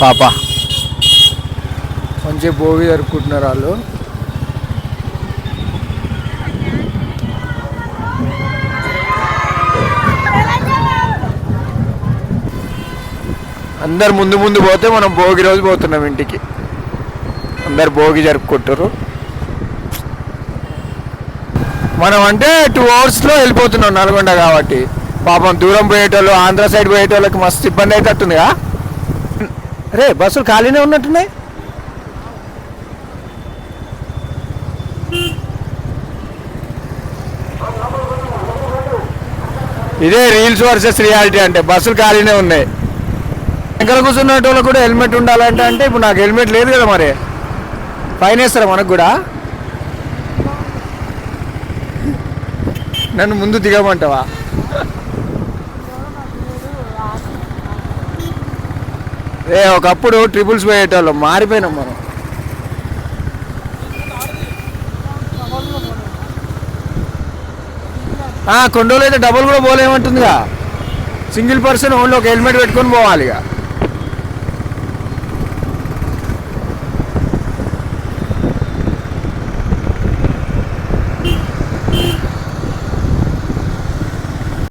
పాప మంచి భోగి జరుపుకుంటున్నారు వాళ్ళు. అందరు ముందు ముందు పోతే మనం భోగి రోజు పోతున్నాం ఇంటికి. అందరు భోగి జరుపుకుంటారు. మనం అంటే 2 అవర్స్లో వెళ్ళిపోతున్నాం నల్గొండ కాబట్టి. పాపం దూరం పోయేటోళ్ళు, ఆంధ్ర సైడ్ పోయేటోళ్ళకి మస్తు ఇబ్బంది అవుతుంటుందిగా. రే బస్సులు ఖాళీనే ఉన్నట్టున్నాయి. ఇదే రీల్స్ వర్సెస్ రియాలిటీ అంటే. బస్సులు ఖాళీనే ఉన్నాయి. వెనకాల కూర్చున్నటోళ్ళు కూడా హెల్మెట్ ఉండాలంటే అంటే ఇప్పుడు నాకు హెల్మెట్ లేదు కదా, మరి ఫైన్ వేస్తారా మనకు కూడా? నన్ను ముందు దిగమంటావా? ఒకప్పుడు ట్రిపుల్స్ పోయేటోళ్ళం, మారిపోయినాం మనం. కొన్ని రోజులు అయితే డబుల్ కూడా పోలేమంటుందిగా. సింగిల్ పర్సన్ ఓన్లీ ఒక హెల్మెట్ పెట్టుకొని పోవాలి ఇక.